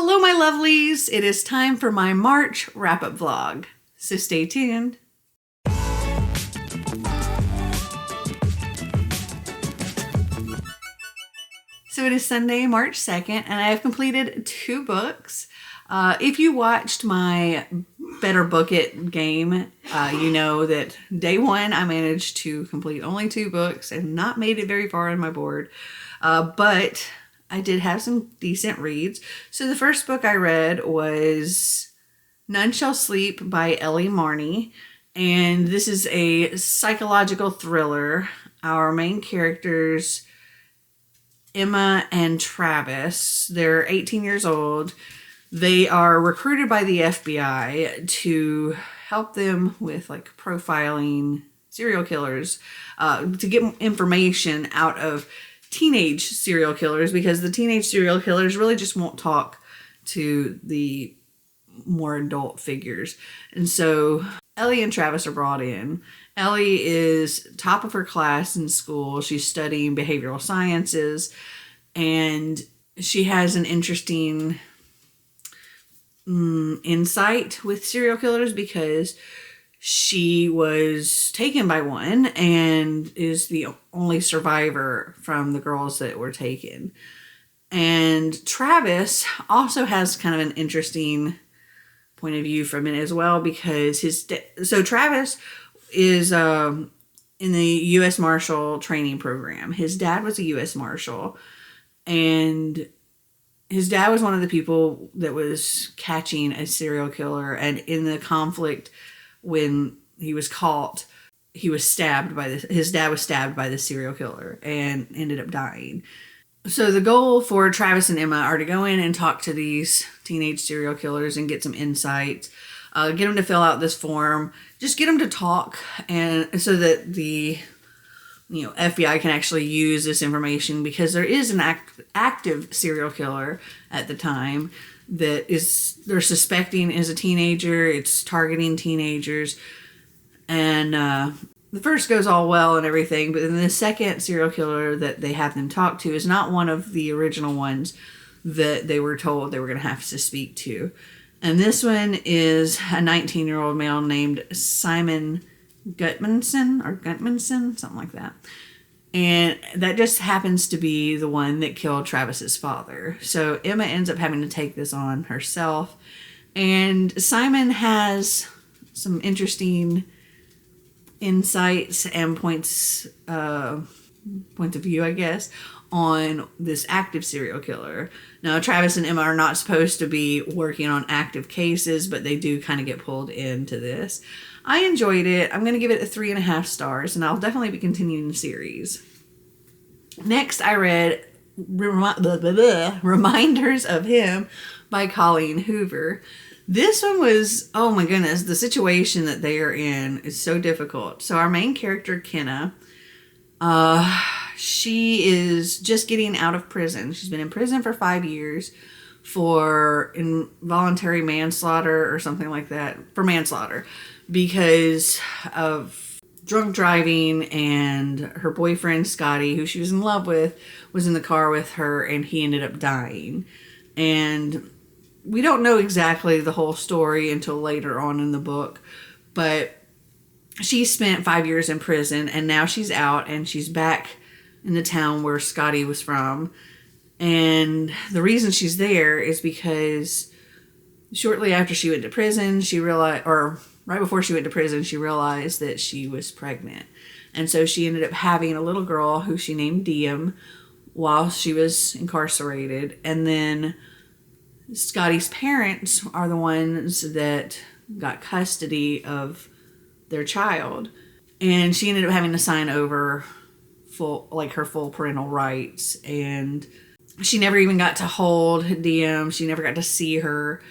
Hello, my lovelies. It is time for my March wrap-up vlog, so stay tuned. So it is Sunday, March 2nd, and I have completed 2 books. If you watched my Better Book It game, you know that day 1 I managed to complete only 2 books and not made it very far on my board. But I did have some decent reads. So the first book I read was None Shall Sleep by Ellie Marney. And this is a psychological thriller. Our main characters, Emma and Travis, they're 18 years old. They are recruited by the FBI to help them with like profiling serial killers, to get information out of teenage serial killers, because the teenage serial killers really just won't talk to the more adult figures. And so Ellie and Travis are brought in. Ellie is top of her class in school. She's studying behavioral sciences, and she has an interesting insight with serial killers because she was taken by one and is the only survivor from the girls that were taken. And Travis also has kind of an interesting point of view from it as well, because so Travis is in the U.S. Marshal training program. His dad was a U.S. Marshal, and his dad was one of the people that was catching a serial killer, and in the conflict when he was caught, he was stabbed by his dad was stabbed by the serial killer and ended up dying. So the goal for Travis and Emma are to go in and talk to these teenage serial killers and get some insights, get them to fill out this form, just get them to talk, and so that the FBI can actually use this information, because there is an active serial killer at the time that they're suspecting is a teenager. It's targeting teenagers, and the first goes all well and everything, but then the second serial killer that they have them talk to is not one of the original ones that they were told they were going to have to speak to. And this one is a 19-year-old male named Simon Gutmanson, something like that. And that just happens to be the one that killed Travis's father. So Emma ends up having to take this on herself. And Simon has some interesting insights and points of view, I guess, on this active serial killer. Now, Travis and Emma are not supposed to be working on active cases, but they do kind of get pulled into this. I enjoyed it. I'm going to give it 3.5 stars, and I'll definitely be continuing the series. Next, I read Reminders of Him by Colleen Hoover. This one was, oh my goodness, the situation that they are in is so difficult. So our main character, Kenna, she is just getting out of prison. She's been in prison for 5 years for involuntary manslaughter or something like that, for manslaughter, because of drunk driving, and her boyfriend, Scotty, who she was in love with, was in the car with her, and he ended up dying. And we don't know exactly the whole story until later on in the book, but she spent 5 years in prison, and now she's out, and she's back in the town where Scotty was from. And the reason she's there is because shortly after she went to prison, right before she went to prison, she realized that she was pregnant. And so she ended up having a little girl who she named Diem while she was incarcerated. And then Scotty's parents are the ones that got custody of their child. And she ended up having to sign over her full parental rights. And she never even got to hold Diem. She never got to see her.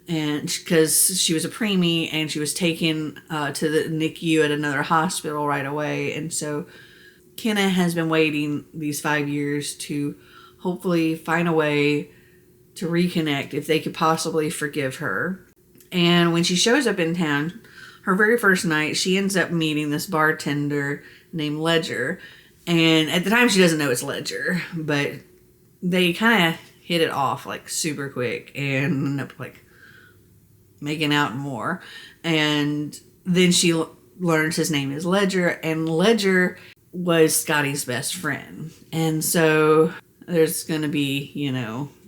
And because she was a preemie, and she was taken to the NICU at another hospital right away. And so Kenna has been waiting these 5 years to hopefully find a way to reconnect, if they could possibly forgive her. And when she shows up in town, her very first night, she ends up meeting this bartender named Ledger. And at the time, she doesn't know it's Ledger, but they kind of hit it off like super quick and end up like making out more. And then she learns his name is Ledger, and Ledger was Scotty's best friend. And so there's going to be,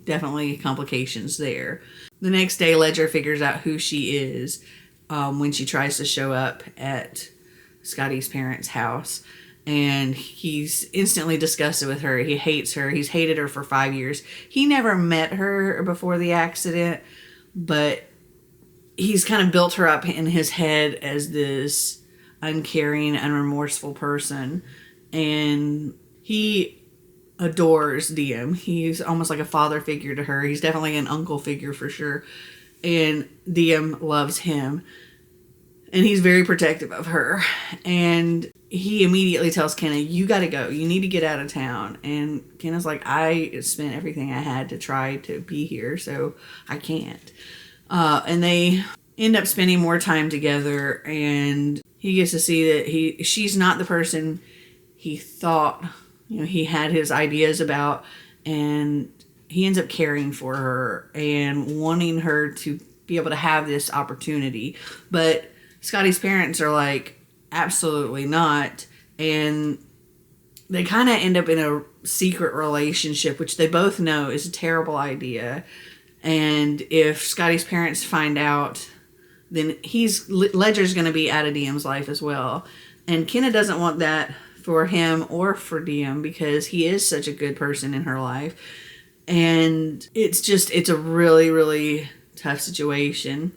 definitely complications there. The next day, Ledger figures out who she is when she tries to show up at Scotty's parents' house. And he's instantly disgusted with her. He hates her. He's hated her for 5 years. He never met her before the accident, but he's kind of built her up in his head as this uncaring, unremorseful person. And he adores Diem. He's almost like a father figure to her. He's definitely an uncle figure for sure. And Diem loves him. And he's very protective of her. And he immediately tells Kenna, you got to go. You need to get out of town. And Kenna's like, I spent everything I had to try to be here, so I can't. And they end up spending more time together. And he gets to see that she's not the person he thought, he had his ideas about. And he ends up caring for her and wanting her to be able to have this opportunity. But Scotty's parents are like, absolutely not. And they kind of end up in a secret relationship, which they both know is a terrible idea. And if Scotty's parents find out, then Ledger's going to be out of Diem's life as well. And Kenna doesn't want that for him or for Diem because he is such a good person in her life. And it's a really, really tough situation.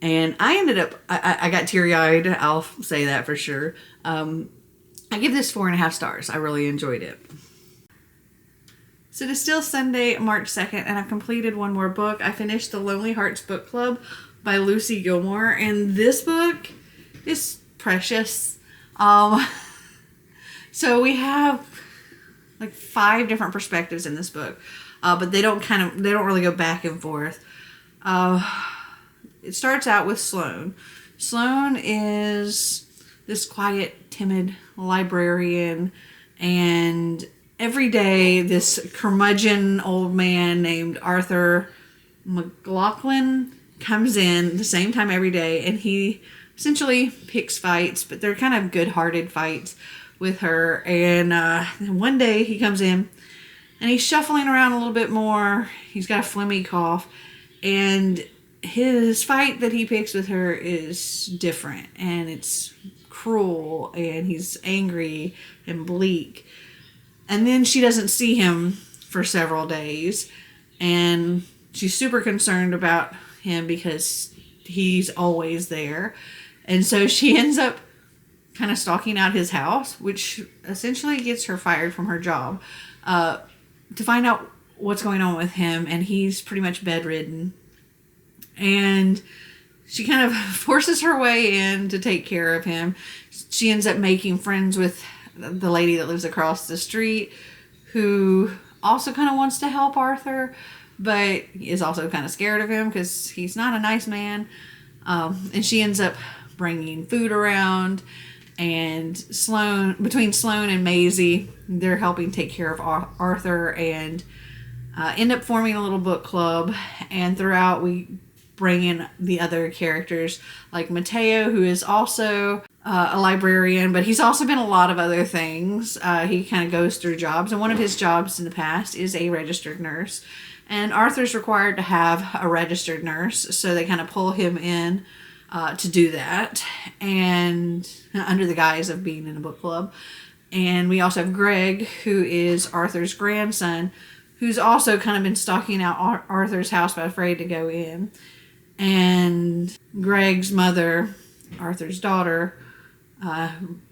And I ended up, I got teary-eyed, I'll say that for sure. I give this 4.5 stars. I really enjoyed it. So it is still Sunday, March 2nd, and I've completed one more book. I finished The Lonely Hearts Book Club by Lucy Gilmore, and this book is precious. So we have like 5 different perspectives in this book, but they don't really go back and forth. It starts out with Sloane. Sloane is this quiet, timid librarian, and every day this curmudgeon old man named Arthur McLaughlin comes in the same time every day, and he essentially picks fights, but they're kind of good-hearted fights with her. And one day he comes in, and he's shuffling around a little bit more. He's got a phlegmy cough, and his fight that he picks with her is different, and it's cruel, and he's angry and bleak. And then she doesn't see him for several days, and she's super concerned about him because he's always there. And so she ends up kind of stalking out his house, which essentially gets her fired from her job, to find out what's going on with him. And he's pretty much bedridden. And she kind of forces her way in to take care of him. She ends up making friends with the lady that lives across the street, who also kind of wants to help Arthur, but is also kind of scared of him because he's not a nice man. And she ends up bringing food around, and between Sloane and Maisie, they're helping take care of Arthur, and end up forming a little book club. And throughout, we bring in the other characters like Mateo, who is also a librarian, but he's also been a lot of other things. He kind of goes through jobs, and one of his jobs in the past is a registered nurse. And Arthur's required to have a registered nurse, so they kind of pull him in to do that, and under the guise of being in a book club. And we also have Greg, who is Arthur's grandson, who's also kind of been stalking out Arthur's house but afraid to go in. And Greg's mother, Arthur's daughter,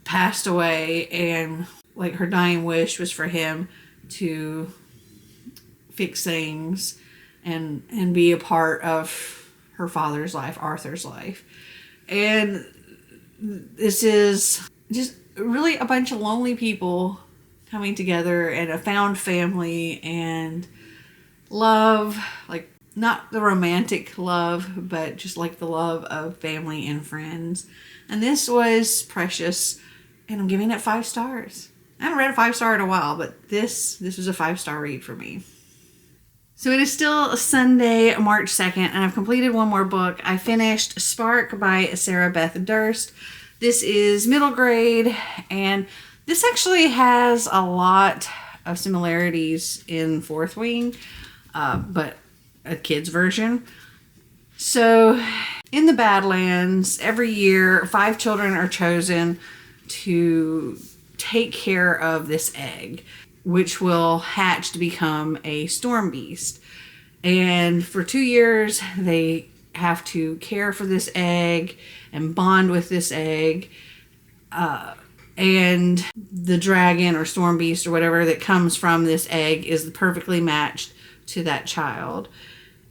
passed away, and like her dying wish was for him to fix things and be a part of her father's life, Arthur's life. And this is just really a bunch of lonely people coming together, and a found family and love, like not the romantic love, but just like the love of family and friends. And this was precious, and I'm giving it 5 stars. I haven't read a 5-star in a while, but this was a 5-star read for me. So it is still Sunday, March 2nd, and I've completed one more book. I finished Spark by Sarah Beth Durst. This is middle grade, and this actually has a lot of similarities in Fourth Wing, but a kid's version. So in the Badlands, every year, 5 children are chosen to take care of this egg, which will hatch to become a storm beast. And for 2 years, they have to care for this egg and bond with this egg. And the dragon or storm beast or whatever that comes from this egg is perfectly matched to that child.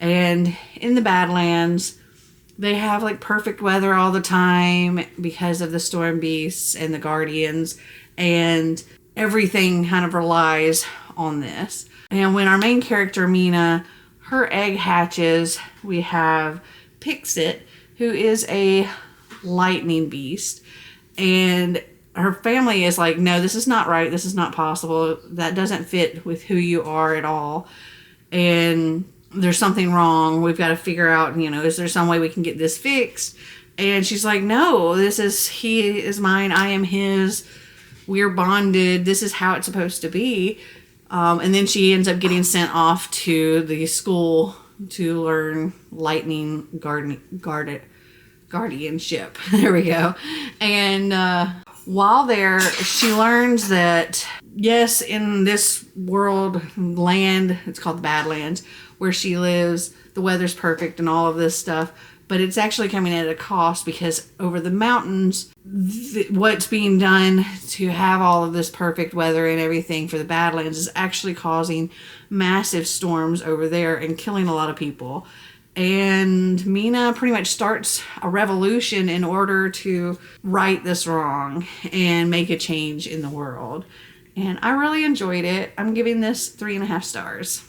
And in the Badlands, they have like perfect weather all the time because of the storm beasts and the guardians, and everything kind of relies on this. And when our main character, Mina, her egg hatches, we have Pixit, who is a lightning beast. And her family is like, no, this is not right. This is not possible. That doesn't fit with who you are at all. And there's something wrong. We've got to figure out, is there some way we can get this fixed? And she's like, no, he is mine. I am his. We're bonded. This is how it's supposed to be. And then she ends up getting sent off to the school to learn lightning guardianship. There we go. And while there, she learns that, yes, in this land, it's called the Badlands, where she lives, the weather's perfect and all of this stuff, but it's actually coming at a cost because over the mountains, what's being done to have all of this perfect weather and everything for the Badlands is actually causing massive storms over there and killing a lot of people. And Mina pretty much starts a revolution in order to right this wrong and make a change in the world. And I really enjoyed it. I'm giving this 3.5 stars.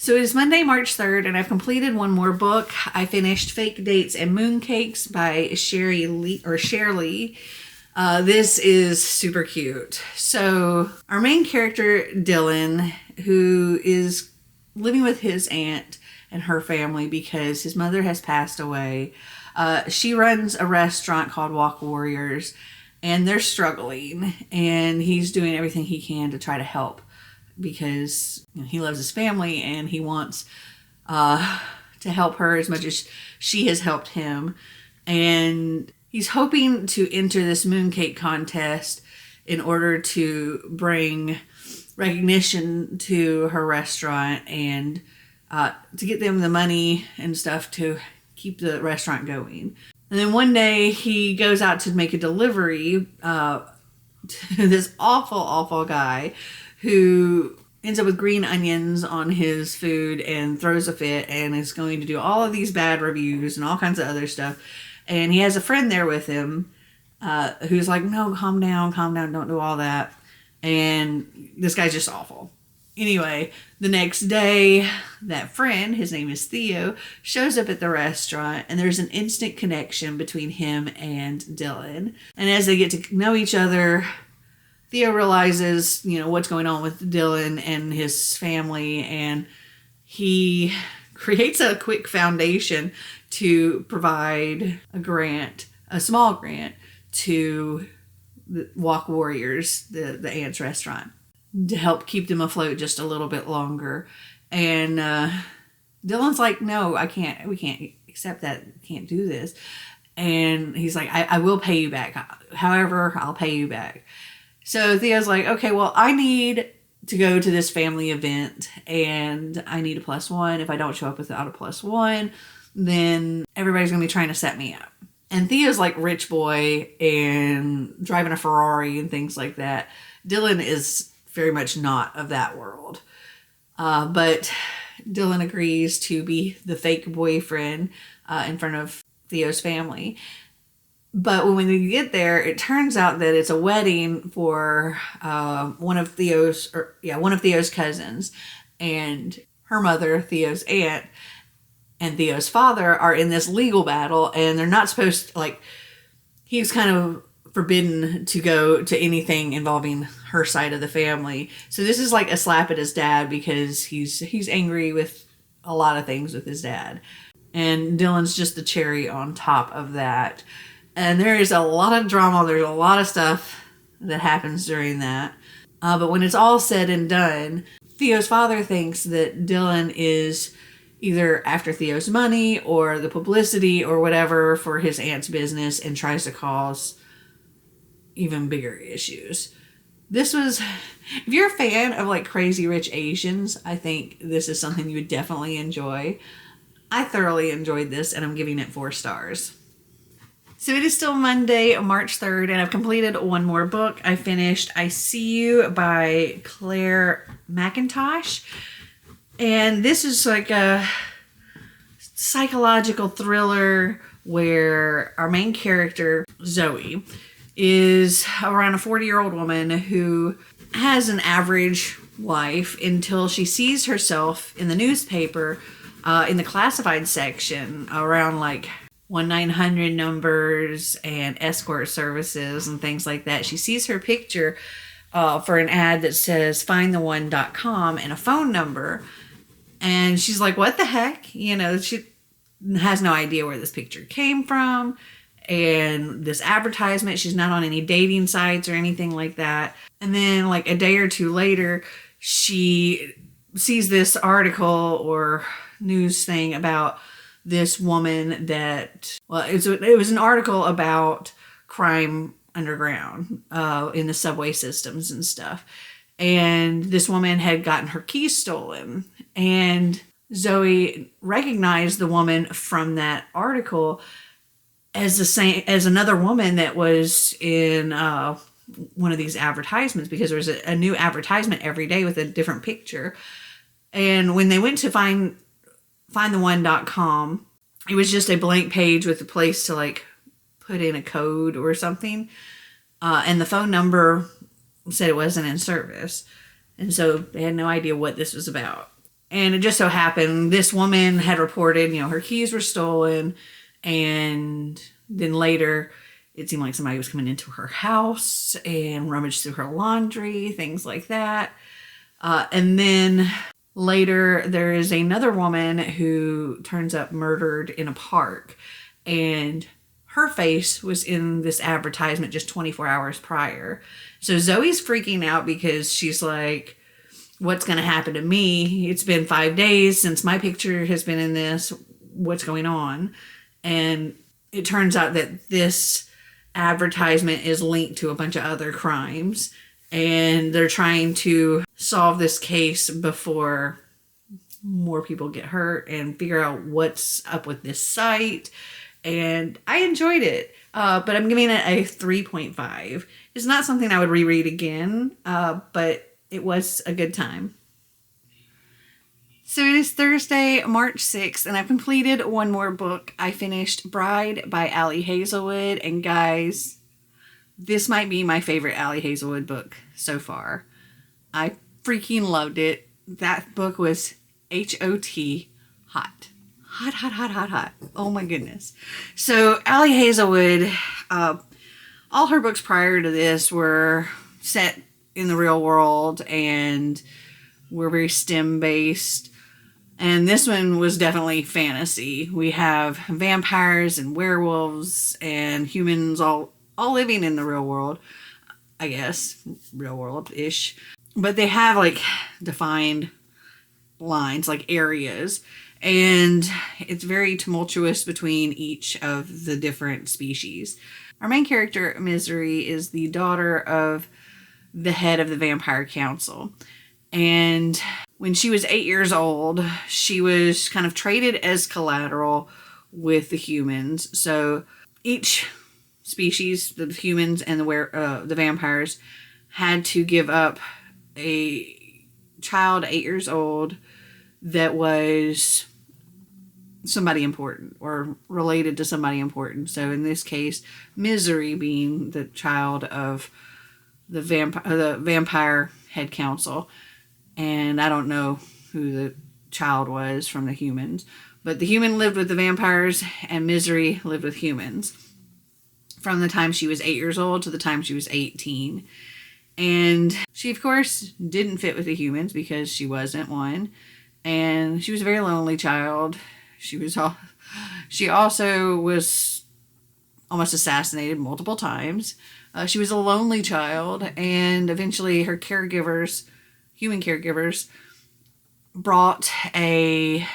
So it is Monday, March 3rd, and I've completed one more book. I finished Fake Dates and Mooncakes by Cher Lee. This is super cute. So our main character, Dylan, who is living with his aunt and her family because his mother has passed away. She runs a restaurant called Walk Warriors, and they're struggling, and he's doing everything he can to try to help because he loves his family and he wants to help her as much as she has helped him. And he's hoping to enter this mooncake contest in order to bring recognition to her restaurant and to get them the money and stuff to keep the restaurant going. And then one day he goes out to make a delivery to this awful guy who ends up with green onions on his food and throws a fit and is going to do all of these bad reviews and all kinds of other stuff. And he has a friend there with him who's like, no, calm down, don't do all that. And this guy's just awful. Anyway, the next day, that friend, his name is Theo, shows up at the restaurant, and there's an instant connection between him and Dylan. And as they get to know each other, Theo realizes, what's going on with Dylan and his family, and he creates a quick foundation to provide a small grant to the Walk Warriors, the aunt's restaurant, to help keep them afloat just a little bit longer. And Dylan's like, no, we can't accept that, can't do this. And he's like, I will pay you back. However, I'll pay you back. So Theo's like, okay, well, I need to go to this family event and I need a +1. If I don't show up without a +1, then everybody's going to be trying to set me up. And Theo's like rich boy and driving a Ferrari and things like that. Dylan is very much not of that world. But Dylan agrees to be the fake boyfriend in front of Theo's family. But when we get there, it turns out that it's a wedding for one of Theo's cousins, and her mother, Theo's aunt, and Theo's father are in this legal battle, and they're not supposed to, he's kind of forbidden to go to anything involving her side of the family. So this is like a slap at his dad because he's angry with a lot of things with his dad. And Dylan's just the cherry on top of that. And there is a lot of drama. There's a lot of stuff that happens during that. But when it's all said and done, Theo's father thinks that Dylan is either after Theo's money or the publicity or whatever for his aunt's business and tries to cause even bigger issues. This was, if you're a fan of like Crazy Rich Asians, I think this is something you would definitely enjoy. I thoroughly enjoyed this and I'm giving it 4 stars. So it is still Monday, March 3rd, and I've completed one more book. I finished I See You by Claire McIntosh. And this is like a psychological thriller where our main character, Zoe, is around a 40-year-old woman who has an average life until she sees herself in the newspaper in the classified section around like 1-900 numbers and escort services and things like that. She sees her picture for an ad that says findtheone.com and a phone number. And she's like, what the heck? You know, she has no idea where this picture came from. And this advertisement, she's not on any dating sites or anything like that. And then like a day or two later, she sees this article or news thing about this woman that, well, it was an article about crime underground in the subway systems and stuff. And this woman had gotten her keys stolen. And Zoe recognized the woman from that article as the same as another woman that was in one of these advertisements, because there was a new advertisement every day with a different picture. And when they went to findtheone.com, it was just a blank page with a place to like put in a code or something. And the phone number said it wasn't in service. And so they had no idea what this was about. And it just so happened this woman had reported, her keys were stolen. And then later it seemed like somebody was coming into her house and rummaged through her laundry, things like that. And then later there is another woman who turns up murdered in a park. And her face was in this advertisement just 24 hours prior. So Zoe's freaking out because she's like, what's going to happen to me? It's been 5 days since my picture has been in this. What's going on? And it turns out that this advertisement is linked to a bunch of other crimes. And they're trying to solve this case before more people get hurt and figure out what's up with this site. And I enjoyed it. But I'm giving it a 3.5. It's not something I would reread again, but it was a good time. So it is Thursday, March 6th, and I've completed one more book. I finished Bride by Ali Hazelwood, and guys, this might be my favorite Ali Hazelwood book so far. I freaking loved it. That book was H-O-T, hot. Hot, hot, hot, hot, hot. Oh my goodness. So Ali Hazelwood, all her books prior to this were set in the real world and were very STEM based. And this one was definitely fantasy. We have vampires and werewolves and humans all living in the real world. I guess, real world-ish. But they have like defined lines, like areas. And it's very tumultuous between each of the different species. Our main character, Misery, is the daughter of the head of the Vampire Council. And when she was 8 years old, she was kind of traded as collateral with the humans. So each species, the humans and the vampires, had to give up a child 8 years old that was somebody important or related to somebody important. So in this case, Misery being the child of the vampire head council. And I don't know who the child was from the humans, but the human lived with the vampires and Misery lived with humans. from the time she was 8 years old to the time she was 18. And she, of course, didn't fit with the humans because she wasn't one. And she was a very lonely child. She also was almost assassinated multiple times. She was a lonely child, and eventually her human caregivers, brought a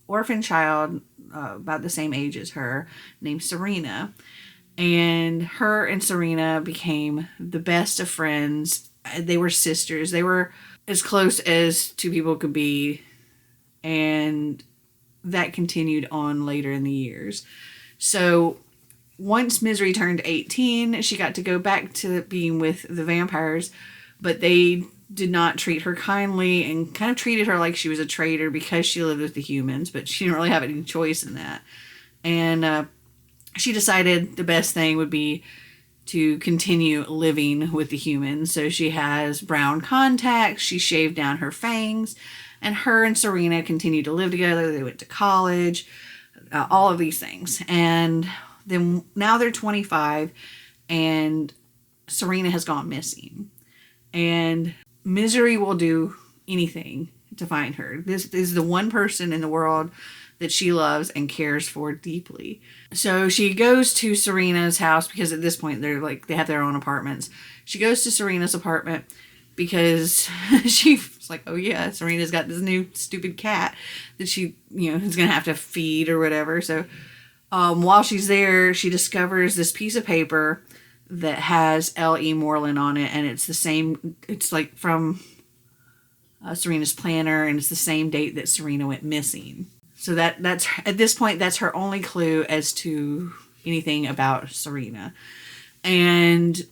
orphan child about the same age as her named Serena. And her and Serena became the best of friends. They were sisters. They were as close as two people could be. And that continued on later in the years. So once Misery turned 18, she got to go back to being with the vampires, but they did not treat her kindly and kind of treated her like she was a traitor because she lived with the humans, but she didn't really have any choice in that. And she decided the best thing would be to continue living with the humans. So she has brown contacts, she shaved down her fangs, and her and Serena continued to live together. They went to college, all of these things. And then now they're 25, and Serena has gone missing. And Misery will do anything to find her. This is the one person in the world that she loves and cares for deeply. So she goes to Serena's house because at this point they have their own apartments. She goes to Serena's apartment because she's like, oh yeah, Serena's got this new stupid cat that she, is going to have to feed or whatever. So while she's there, she discovers this piece of paper that has L.E. Moreland on it, and it's like from Serena's planner, and it's the same date that Serena went missing. So that's at this point, that's her only clue as to anything about Serena. And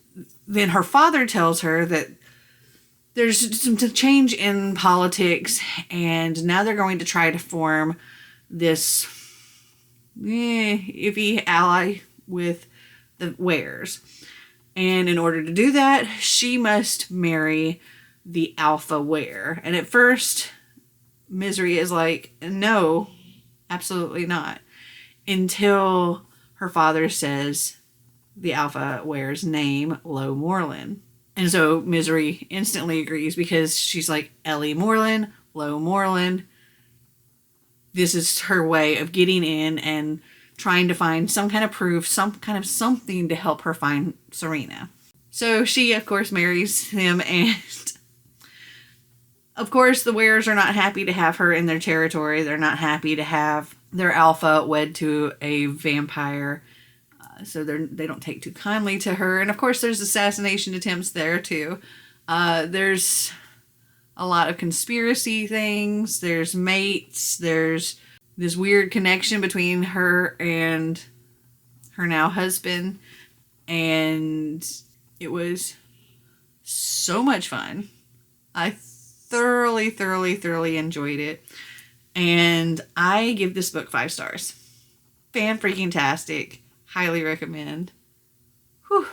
then her father tells her that there's some change in politics, and now they're going to try to form this iffy ally with the Wares. And in order to do that, she must marry the Alpha Were. And at first, Misery is like, no, absolutely not. Until her father says the Alpha Were's name, Lo Moreland. And so Misery instantly agrees because she's like, L.E. Moreland, Lo Moreland. This is her way of getting in and trying to find some kind of proof, some kind of something to help her find Serena. So she, of course, marries him, and of course the Wares are not happy to have her in their territory. They're not happy to have their alpha wed to a vampire, so they don't take too kindly to her. And of course there's assassination attempts there too. There's a lot of conspiracy things. There's mates. There's this weird connection between her and her now husband. And it was so much fun. I thoroughly enjoyed it. And I give this book 5 stars. Fan-freaking-tastic. Highly recommend. Whew.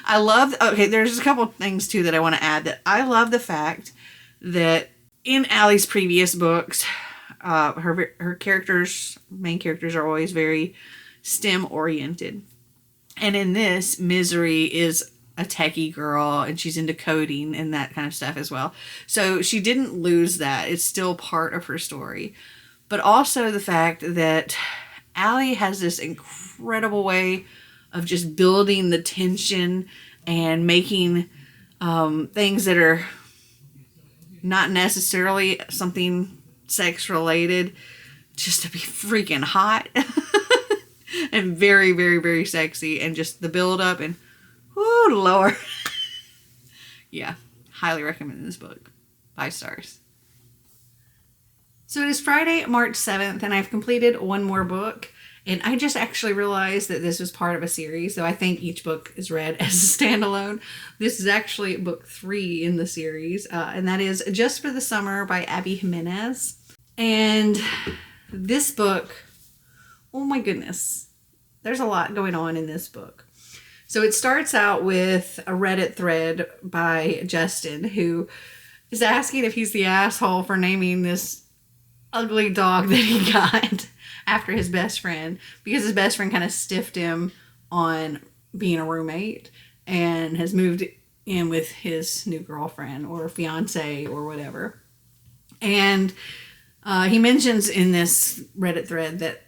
There's a couple things too that I want to add. That I love the fact that in Allie's previous books, her main characters are always very STEM oriented. And in this, Misery is a techie girl and she's into coding and that kind of stuff as well. So she didn't lose that. It's still part of her story. But also the fact that Allie has this incredible way of just building the tension and making things that are not necessarily something sex related just to be freaking hot and very, very, very sexy, and just the build up and whoo, Lord. Yeah, highly recommend this book. 5 stars. So it is Friday, March 7th, and I've completed one more book. And I just actually realized that this was part of a series, so I think each book is read as a standalone. This is actually book 3 in the series, and that is Just for the Summer by Abby Jimenez. And this book, oh my goodness, there's a lot going on in this book. So it starts out with a Reddit thread by Justin, who is asking if he's the asshole for naming this ugly dog that he got after his best friend, because his best friend kind of stiffed him on being a roommate and has moved in with his new girlfriend or fiance or whatever. And he mentions in this Reddit thread that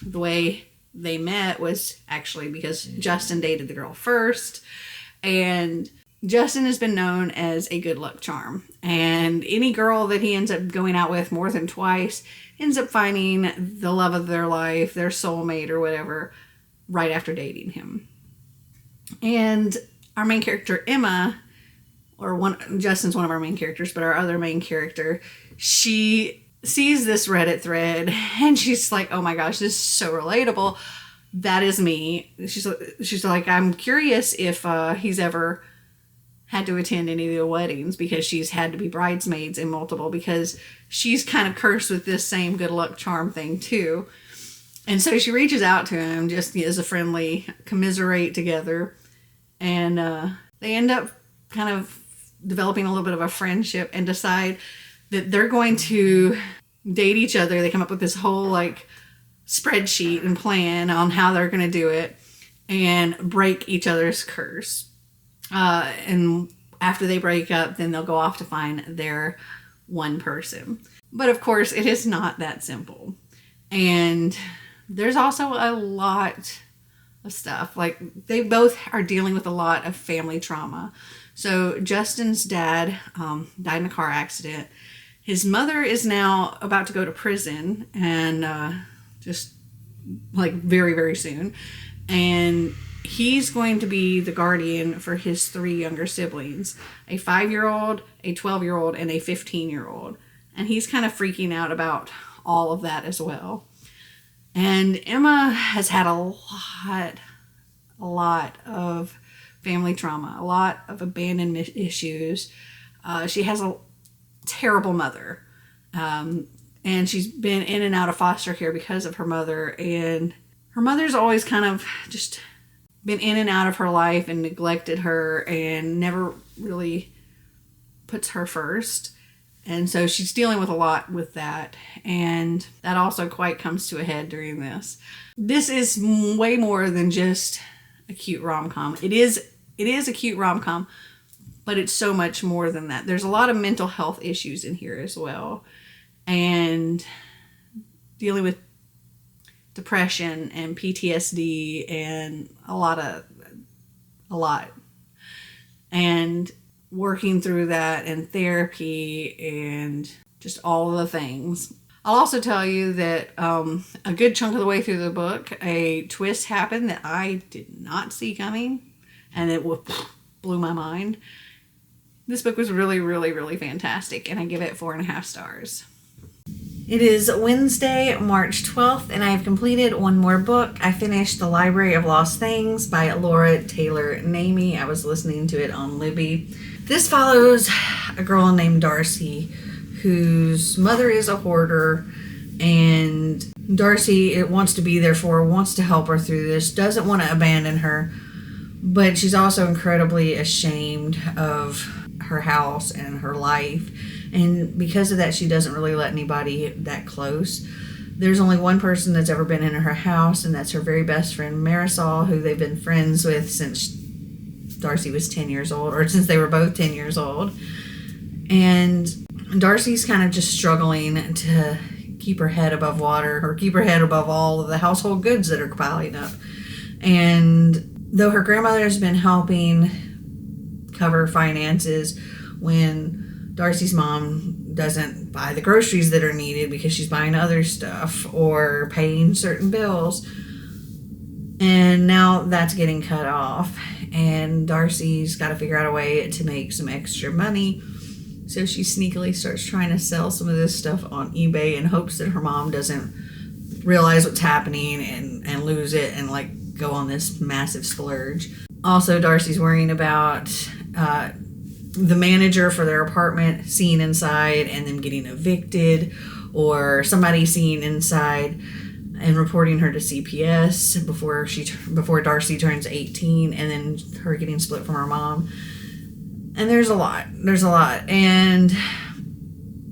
the way they met was actually because Justin dated the girl first, and Justin has been known as a good luck charm, and any girl that he ends up going out with more than twice ends up finding the love of their life, their soulmate or whatever, right after dating him. And our main character, Emma, Justin's one of our main characters, but our other main character, she sees this Reddit thread and she's like, oh my gosh, this is so relatable. That is me. She's like, I'm curious if he's ever had to attend any of the weddings, because she's had to be bridesmaids in multiple, because she's kind of cursed with this same good luck charm thing too. And so she reaches out to him just as a friendly commiserate together. And they end up kind of developing a little bit of a friendship and decide that they're going to date each other. They come up with this whole like spreadsheet and plan on how they're going to do it and break each other's curse. And after they break up, then they'll go off to find their one person. But of course, it is not that simple. And there's also a lot of stuff. Like, they both are dealing with a lot of family trauma. So Justin's dad died in a car accident. His mother is now about to go to prison, and just like very, very soon. And he's going to be the guardian for his 3 younger siblings, a 5-year-old, a 12-year-old, and a 15-year-old. And he's kind of freaking out about all of that as well. And Emma has had a lot of family trauma, a lot of abandonment issues. She has a terrible mother. And she's been in and out of foster care because of her mother. And her mother's always kind of just been in and out of her life and neglected her and never really puts her first. And so she's dealing with a lot with that. And that also quite comes to a head during this. This is way more than just a cute rom-com. It is a cute rom-com, but it's so much more than that. There's a lot of mental health issues in here as well. And dealing with depression and PTSD and a lot. And working through that and therapy and just all of the things. I'll also tell you that a good chunk of the way through the book, a twist happened that I did not see coming, and it blew my mind. This book was really, really, really fantastic, and I give it 4.5 stars. It is Wednesday, March 12th, and I have completed one more book. I finished The Library of Lost Things by Laura Taylor Namey. I was listening to it on Libby. This follows a girl named Darcy, whose mother is a hoarder, and Darcy wants to be there for her, wants to help her through this, doesn't want to abandon her, but she's also incredibly ashamed of her house and her life. And because of that, she doesn't really let anybody that close. There's only one person that's ever been in her house, and that's her very best friend, Marisol, who they've been friends with since Darcy was 10 years old, or since they were both 10 years old. And Darcy's kind of just struggling to keep her head above water, or keep her head above all of the household goods that are piling up. And though her grandmother has been helping cover finances when Darcy's mom doesn't buy the groceries that are needed because she's buying other stuff or paying certain bills. And now that's getting cut off. And Darcy's got to figure out a way to make some extra money. So she sneakily starts trying to sell some of this stuff on eBay in hopes that her mom doesn't realize what's happening and lose it and like go on this massive splurge. Also, Darcy's worrying about the manager for their apartment seeing inside and them getting evicted, or somebody seeing inside and reporting her to CPS before Darcy turns 18, and then her getting split from her mom. And there's a lot. And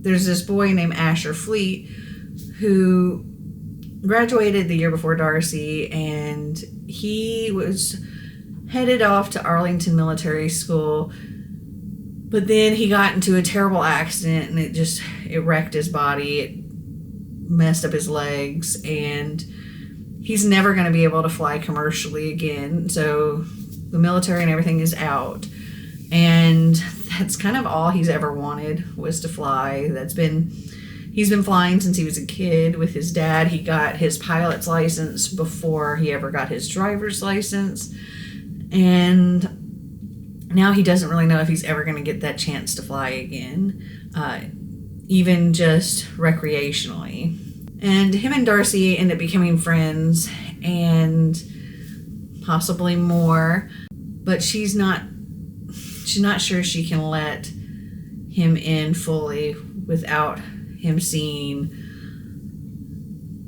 there's this boy named Asher Fleet who graduated the year before Darcy, and he was headed off to Arlington Military School, but then he got into a terrible accident and it wrecked his body. It messed up his legs, and he's never going to be able to fly commercially again. So the military and everything is out, and that's kind of all he's ever wanted, was to fly. He's been flying since he was a kid with his dad. He got his pilot's license before he ever got his driver's license, and now he doesn't really know if he's ever going to get that chance to fly again, even just recreationally. And him and Darcy end up becoming friends and possibly more, but she's not sure she can let him in fully without him seeing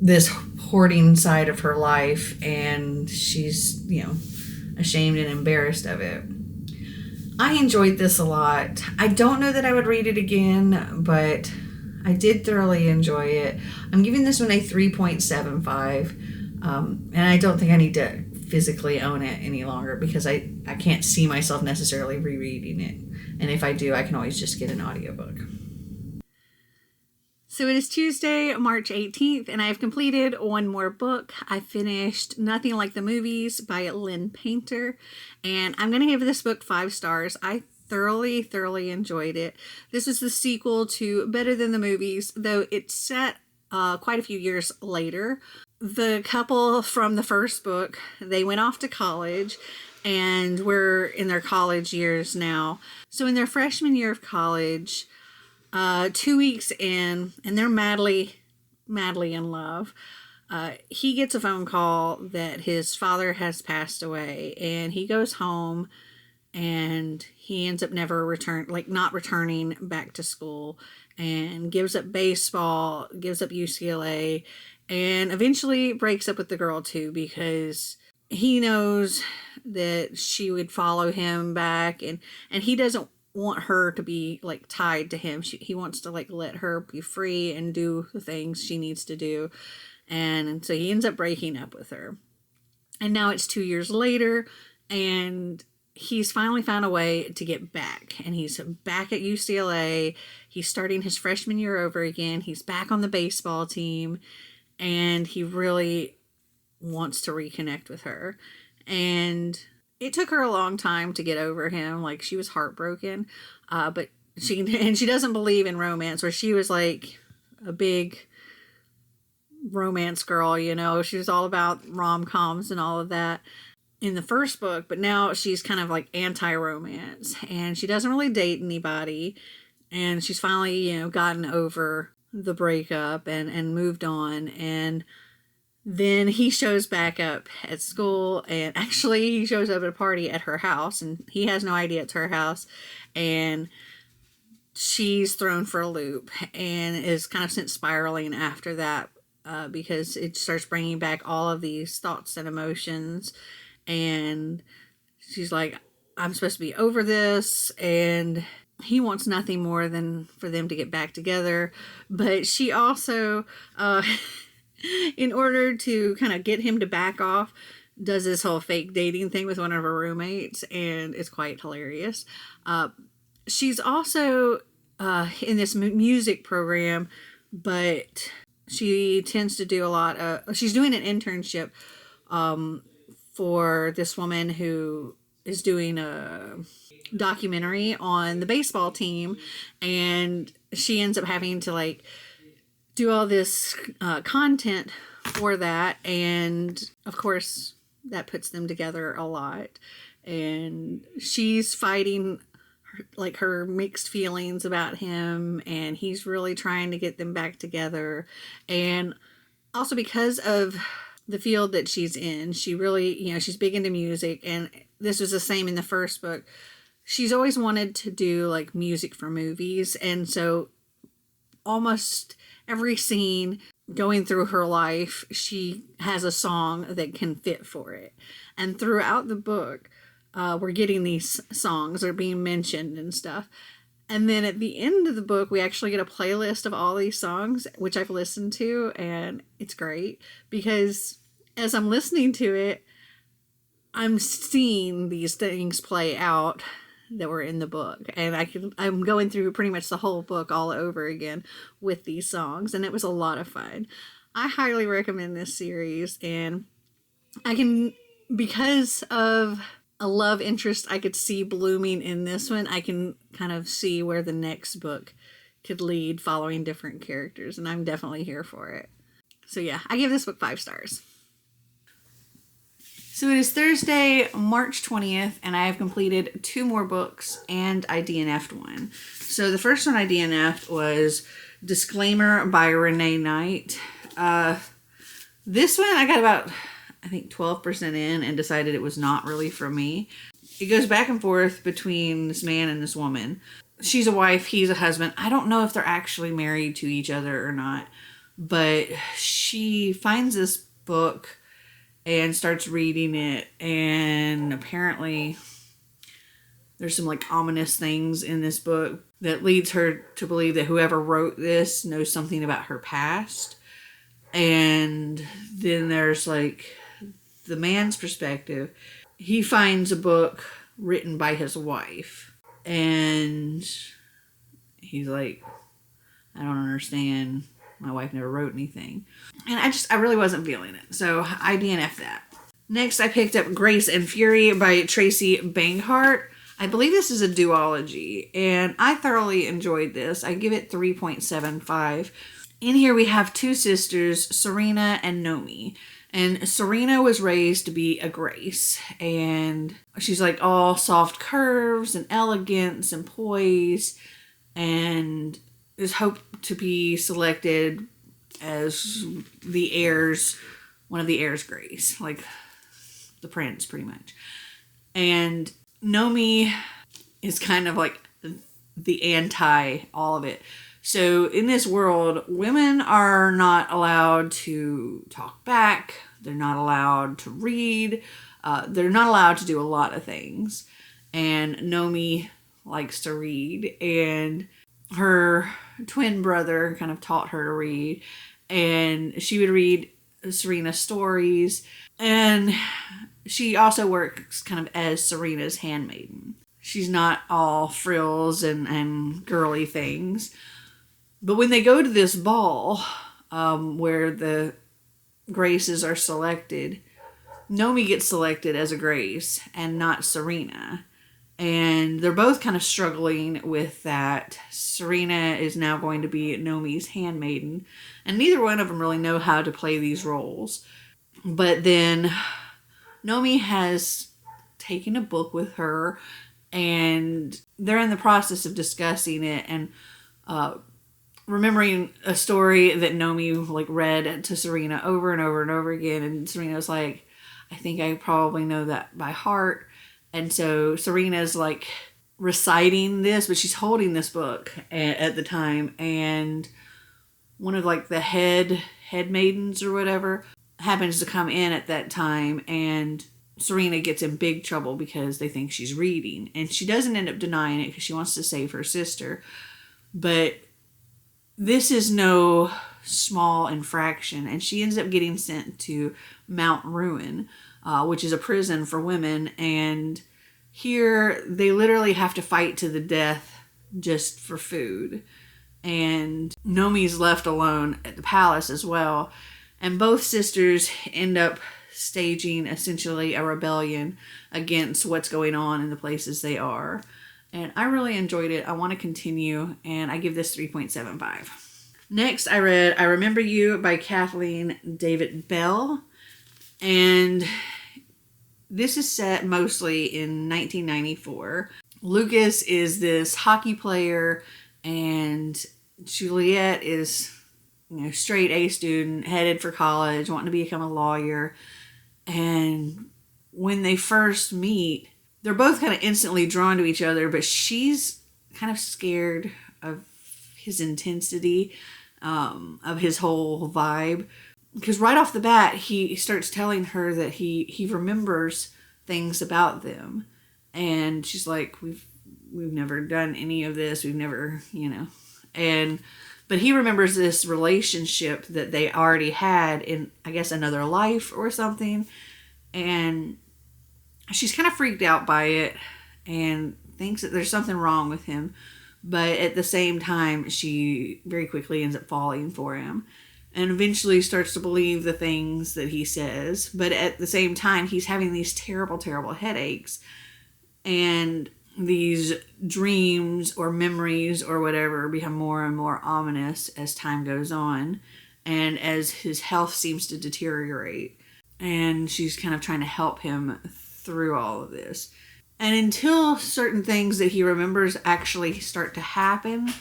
this hoarding side of her life, and she's, ashamed and embarrassed of it. I enjoyed this a lot. I don't know that I would read it again, but I did thoroughly enjoy it. I'm giving this one a 3.75, and I don't think I need to physically own it any longer because I can't see myself necessarily rereading it. And if I do, I can always just get an audiobook. So it is Tuesday, March 18th, and I have completed one more book. I finished Nothing Like the Movies by Lynn Painter, and I'm going to give this book 5 stars. I thoroughly enjoyed it. This is the sequel to Better Than the Movies, though it's set quite a few years later. The couple from the first book, they went off to college, and we're in their college years now. So in their freshman year of college, 2 weeks in, and they're madly in love, he gets a phone call that his father has passed away, and he goes home, and he ends up not returning back to school, and gives up baseball, gives up UCLA, and eventually breaks up with the girl too, because he knows that she would follow him back, and he doesn't want her to be tied to him. He wants to let her be free and do the things she needs to do. And so he ends up breaking up with her. And now it's 2 years later, and he's finally found a way to get back. And he's back at UCLA. He's starting his freshman year over again. He's back on the baseball team, and he really wants to reconnect with her. And it took her a long time to get over him. She was heartbroken, but she doesn't believe in romance, where she was a big romance girl, she was all about rom-coms and all of that in the first book, but now she's kind of anti-romance, and she doesn't really date anybody, and she's finally, gotten over the breakup and moved on. And then he shows back up at school, and actually he shows up at a party at her house, and he has no idea it's her house, and she's thrown for a loop and is kind of sent spiraling after that, because it starts bringing back all of these thoughts and emotions, and she's like, I'm supposed to be over this, and he wants nothing more than for them to get back together. But she also, in order to kind of get him to back off, does this whole fake dating thing with one of her roommates, and it's quite hilarious. She's also in this music program, but she tends to do a lot of, she's doing an internship for this woman who is doing a documentary on the baseball team, and she ends up having to do all this content for that, and of course that puts them together a lot, and she's fighting her mixed feelings about him, and he's really trying to get them back together. And also because of the field that she's in, she really, she's big into music, and this was the same in the first book. She's always wanted to do music for movies, and so almost every scene going through her life, she has a song that can fit for it. And throughout the book, we're getting these songs that are being mentioned and stuff. And then at the end of the book, we actually get a playlist of all these songs, which I've listened to, and it's great because as I'm listening to it, I'm seeing these things play out that were in the book, and I'm going through pretty much the whole book all over again with these songs, and it was a lot of fun. I highly recommend this series, and I can, because of a love interest I could see blooming in this one, I can kind of see where the next book could lead following different characters, and I'm definitely here for it. So yeah, I give this book 5 stars. So it is Thursday, March 20th, and I have completed 2 more books, and I DNF'd one. So the first one I DNF'd was Disclaimer by Renee Knight. This one I got about, I think, 12% in and decided it was not really for me. It goes back and forth between this man and this woman. She's a wife, he's a husband. I don't know if they're actually married to each other or not, but she finds this book and starts reading it, and apparently there's some like ominous things in this book that leads her to believe that whoever wrote this knows something about her past. And then there's like the man's perspective. He finds a book written by his wife, and he's like, I don't understand. My wife never wrote anything. And I really wasn't feeling it. So I DNF'd that. Next, I picked up Grace and Fury by Tracy Banghart. I believe this is a duology, and I thoroughly enjoyed this. I give it 3.75. In here we have 2 sisters, Serena and Nomi. And Serena was raised to be a Grace, and she's like all soft curves and elegance and poise, and is hoped to be selected as the heirs, one of the heirs Grace, like the prince pretty much. And Nomi is kind of like the anti all of it. So in this world, women are not allowed to talk back. They're not allowed to read. They're not allowed to do a lot of things. And Nomi likes to read, and her twin brother kind of taught her to read, and she would read Serena stories, and she also works kind of as Serena's handmaiden. She's not all frills and girly things. But when they go to this ball, where the Graces are selected, Nomi gets selected as a Grace and not Serena. And they're both kind of struggling with that. Serena is now going to be Nomi's handmaiden, and neither one of them really know how to play these roles. But then Nomi has taken a book with her, and they're in the process of discussing it and remembering a story that Nomi like read to Serena over and over and over again. And Serena was like, I think I probably know that by heart. And so Serena's like reciting this, but she's holding this book at the time. And one of like the head maidens or whatever happens to come in at that time, and Serena gets in big trouble because they think she's reading. And she doesn't end up denying it because she wants to save her sister. But this is no small infraction, and she ends up getting sent to Mount Ruin, which is a prison for women. And here they literally have to fight to the death just for food. And Nomi's left alone at the palace as well. And both sisters end up staging essentially a rebellion against what's going on in the places they are. And I really enjoyed it. I want to continue, and I give this 3.75. Next, I read I Remember You by Kathleen David Bell. And this is set mostly in 1994. Lucas is this hockey player, and Juliet is, straight A student, headed for college, wanting to become a lawyer. And when they first meet, they're both kind of instantly drawn to each other, but she's kind of scared of his intensity, of his whole vibe. Because right off the bat, he starts telling her that he remembers things about them. And she's like, we've never done any of this. We've never, but he remembers this relationship that they already had in, I guess, another life or something. And she's kind of freaked out by it and thinks that there's something wrong with him. But at the same time, she very quickly ends up falling for him and eventually starts to believe the things that he says. But at the same time, he's having these terrible, terrible headaches. And these dreams or memories or whatever become more and more ominous as time goes on. And as his health seems to deteriorate. And she's kind of trying to help him through all of this. And until certain things that he remembers actually start to happen,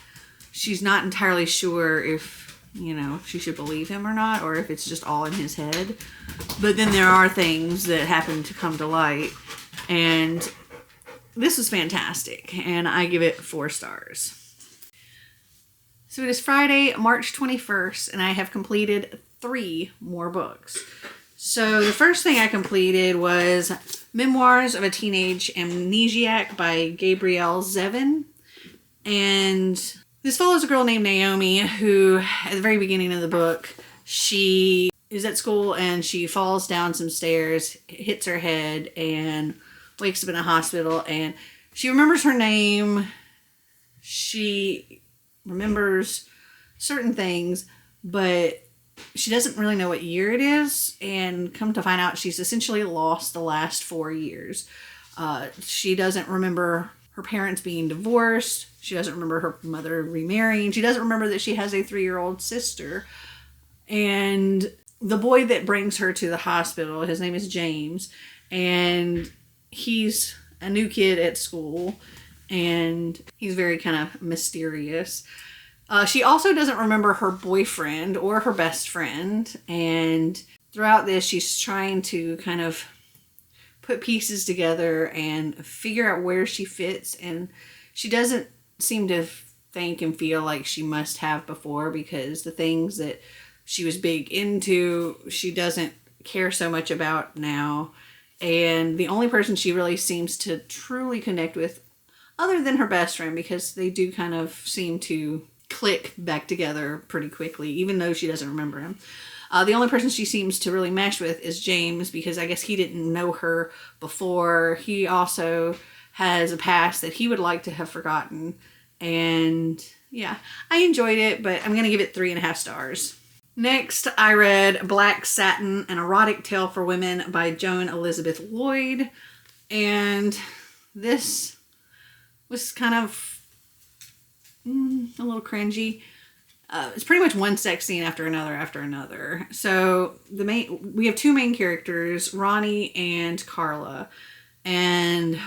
she's not entirely sure if, she should believe him or not, or if it's just all in his head. But then there are things that happen to come to light. And this was fantastic. And I give it 4 stars. So it is Friday, March 21st, and I have completed 3 more books. So the first thing I completed was Memoirs of a Teenage Amnesiac by Gabrielle Zevin. And this follows a girl named Naomi who, at the very beginning of the book, she is at school and she falls down some stairs, hits her head, and wakes up in a hospital. And she remembers her name. She remembers certain things, but she doesn't really know what year it is, and come to find out she's essentially lost the last 4 years. She doesn't remember her parents being divorced. She doesn't remember her mother remarrying. She doesn't remember that she has a 3-year-old sister. And the boy that brings her to the hospital, his name is James, and he's a new kid at school, and he's very kind of mysterious. She also doesn't remember her boyfriend or her best friend, and throughout this she's trying to kind of put pieces together and figure out where she fits, and she doesn't seem to think and feel like she must have before, because the things that she was big into she doesn't care so much about now, and the only person she really seems to truly connect with, other than her best friend, because they do kind of seem to click back together pretty quickly, even though she doesn't remember him. The only person she seems to really mesh with is James, because I guess he didn't know her before. He also has a past that he would like to have forgotten. And yeah, I enjoyed it, but I'm going to give it 3.5 stars. Next, I read Black Satin, an erotic tale for women by Joan Elizabeth Lloyd. And this was kind of a little cringy. It's pretty much one sex scene after another. So we have 2 main characters, Ronnie and Carla. And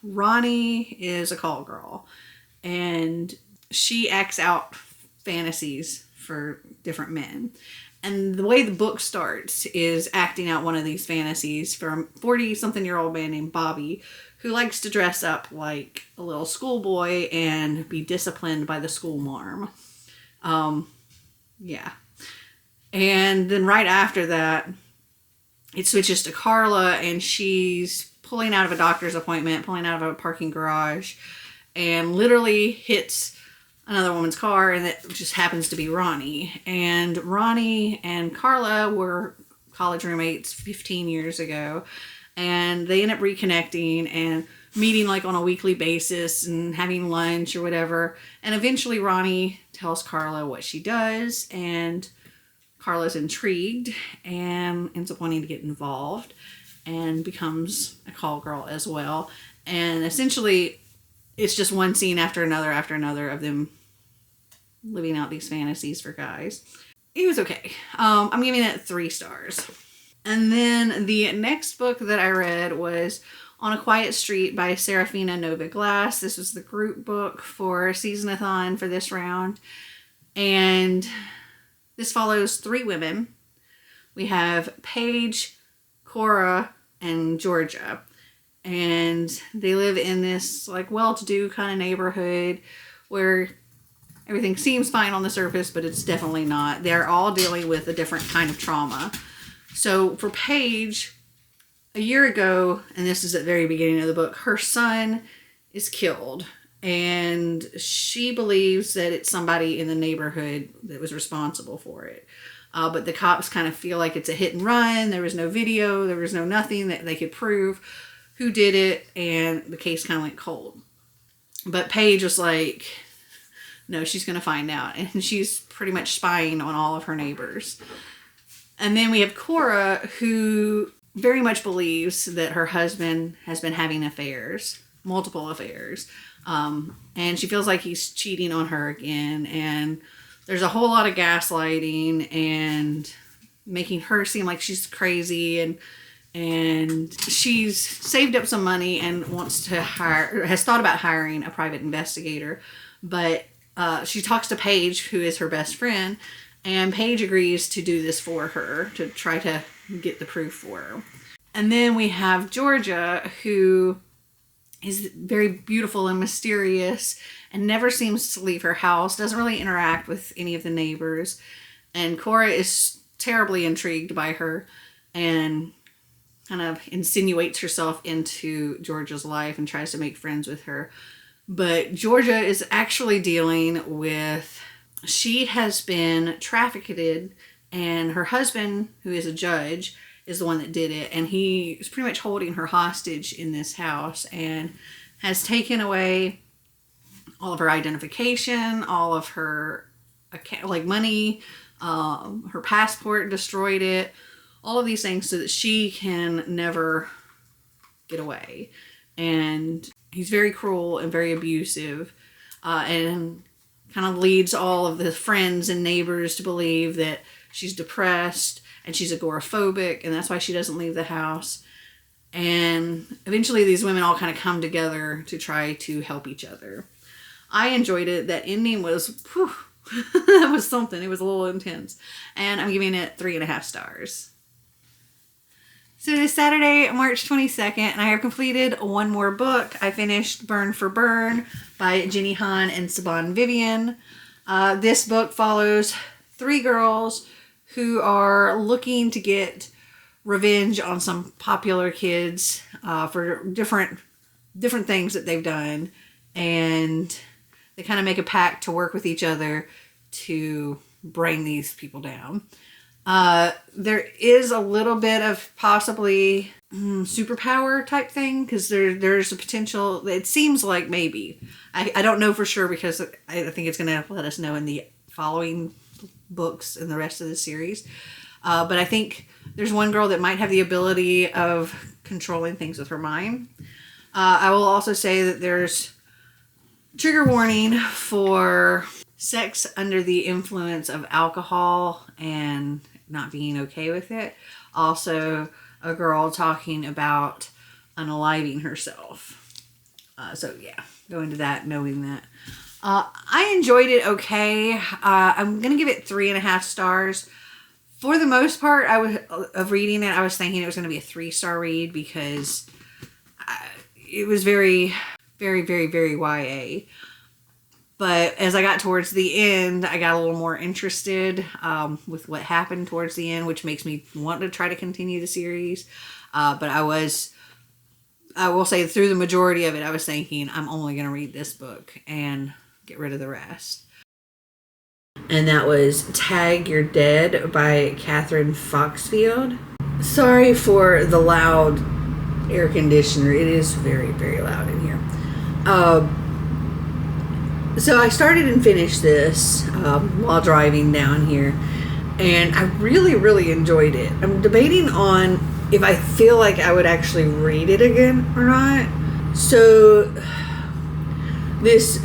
Ronnie is a call girl, and she acts out fantasies for different men. And the way the book starts is acting out one of these fantasies for a 40-something-year-old man named Bobby, who likes to dress up like a little schoolboy and be disciplined by the school marm. Yeah. And then right after that, it switches to Carla, and she's pulling out of a doctor's appointment, pulling out of a parking garage, and literally hits another woman's car, and it just happens to be Ronnie. And Ronnie and Carla were college roommates 15 years ago, and they end up reconnecting and meeting like on a weekly basis and having lunch or whatever. And eventually Ronnie tells Carla what she does, and Carla's intrigued and ends up wanting to get involved and becomes a call girl as well. And essentially it's just one scene after another of them living out these fantasies for guys. It was okay. I'm giving it 3 stars. And then the next book that I read was On a Quiet Street by Serafina Nova Glass. This was the group book for Seasonathon for this round. And this follows 3 women. We have Paige, Cora, and Georgia. And they live in this like well-to-do kind of neighborhood where everything seems fine on the surface, but it's definitely not. They're all dealing with a different kind of trauma. So for Paige, a year ago, and this is at the very beginning of the book, her son is killed. And she believes that it's somebody in the neighborhood that was responsible for it. But the cops kind of feel like it's a hit and run. There was no video. There was no nothing that they could prove. who did it, and the case kind of went cold. But Paige was like, no, she's going to find out. And she's pretty much spying on all of her neighbors. And then we have Cora, who very much believes that her husband has been having affairs, multiple affairs. And she feels like he's cheating on her again. And there's a whole lot of gaslighting and making her seem like she's crazy. And she's saved up some money and has thought about hiring a private investigator. But she talks to Paige, who is her best friend. And Paige agrees to do this for her, to try to get the proof for her. And then we have Georgia, who is very beautiful and mysterious and never seems to leave her house, doesn't really interact with any of the neighbors. And Cora is terribly intrigued by her and kind of insinuates herself into Georgia's life and tries to make friends with her. But Georgia is actually dealing with... She has been trafficked, and her husband, who is a judge, is the one that did it. And he is pretty much holding her hostage in this house and has taken away all of her identification, all of her money, her passport, destroyed it, all of these things so that she can never get away. And he's very cruel and very abusive, and kind of leads all of the friends and neighbors to believe that she's depressed and she's agoraphobic, and that's why she doesn't leave the house. And eventually these women all kind of come together to try to help each other. I enjoyed it. That ending was, whew, that was something. It was a little intense. And I'm giving it 3.5 stars. So it is Saturday, March 22nd, and I have completed one more book. I finished Burn for Burn by Jenny Han and Saban Vivian. This book follows 3 girls who are looking to get revenge on some popular kids for different things that they've done. And they kind of make a pact to work with each other to bring these people down. There is a little bit of possibly superpower type thing, because there's a potential. It seems like maybe. I don't know for sure, because I think it's going to let us know in the following books in the rest of the series. But I think there's one girl that might have the ability of controlling things with her mind. I will also say that there's trigger warning for sex under the influence of alcohol and not being okay with it. Also, a girl talking about unaliving herself. So yeah, go into that knowing that. I enjoyed it okay. I'm going to give it 3.5 stars. For the most part, of reading it, I was thinking it was going to be a 3-star read, because it was very, very, very, very YA. But as I got towards the end, I got a little more interested with what happened towards the end, which makes me want to try to continue the series. But I will say through the majority of it, I was thinking I'm only going to read this book and get rid of the rest. And that was Tag You're Dead by Catherine Foxfield. Sorry for the loud air conditioner. It is very, very loud in here. So I started and finished this while driving down here, and I really, really enjoyed it. I'm debating on if I feel like I would actually read it again or not. So this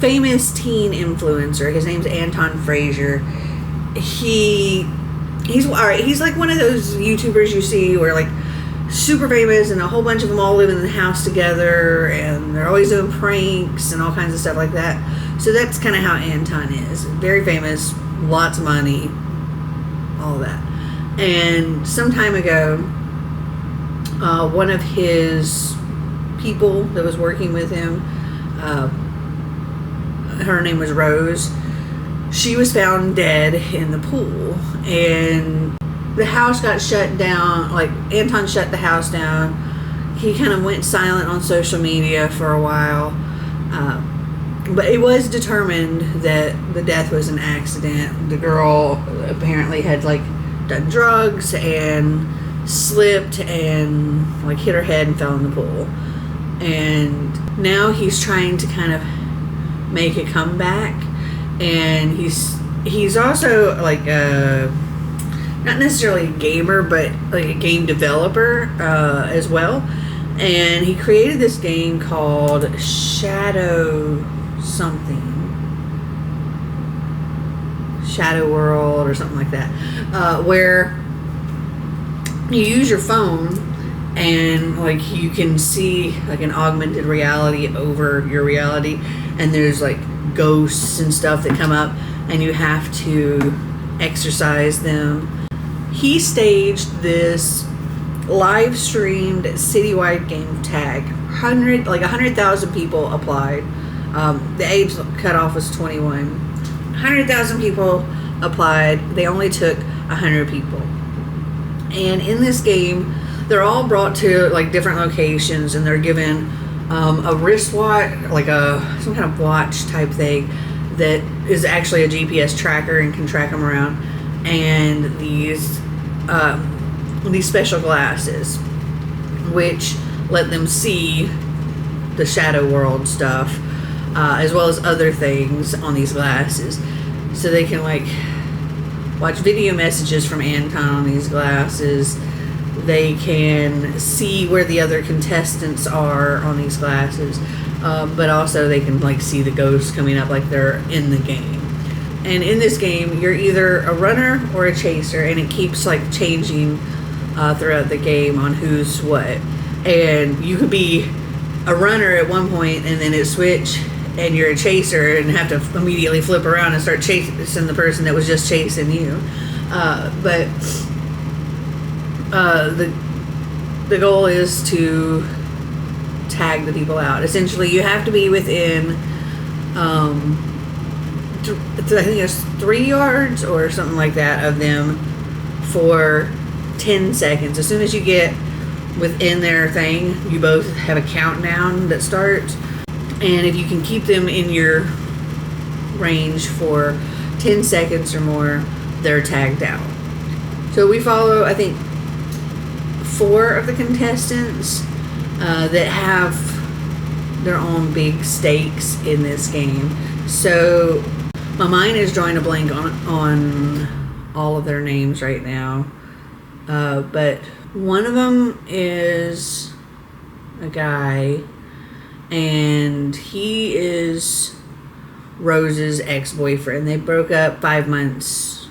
famous teen influencer, his name's Anton Fraser. He's all right. He's like one of those YouTubers you see where like super famous, and a whole bunch of them all live in the house together, and they're always doing pranks and all kinds of stuff like that. So that's kind of how Anton is. Very famous, lots of money, all of that. And some time ago, one of his people that was working with him, her name was Rose, she was found dead in the pool, and the house got shut down. Like, Anton shut the house down. He kind of went silent on social media for a while. But it was determined that the death was an accident. The girl apparently had, like, done drugs and slipped and like hit her head and fell in the pool. And now he's trying to kind of make a comeback, and he's also like a, not necessarily a gamer, but like a game developer as well. And he created this game called Shadow World or something like that, where you use your phone and like you can see like an augmented reality over your reality, and there's like ghosts and stuff that come up and you have to exorcise them. He staged this live streamed citywide game tag. 100,000 people applied. The age cutoff was 21. 100,000 people applied. They only took 100 people. And in this game, they're all brought to like different locations, and they're given a wristwatch, like some kind of watch type thing that is actually a GPS tracker and can track them around, and these special glasses which let them see the Shadow World stuff, as well as other things on these glasses, so they can like watch video messages from Anton on these glasses. They can see where the other contestants are on these glasses, but also they can like see the ghosts coming up like they're in the game. And in this game, you're either a runner or a chaser, and it keeps like changing throughout the game on who's what. And you could be a runner at one point, and then it switch, and you're a chaser, and have to immediately flip around and start chasing the person that was just chasing you. But the goal is to tag the people out. Essentially, you have to be within, I think it's 3 yards or something like that of them for 10 seconds. As soon as you get within their thing, you both have a countdown that starts. And if you can keep them in your range for 10 seconds or more, they're tagged out. So we follow, I think, 4 of the contestants that have their own big stakes in this game. So my mind is drawing a blank on all of their names right now. But one of them is a guy, and he is Rose's ex-boyfriend. They broke up 5 months,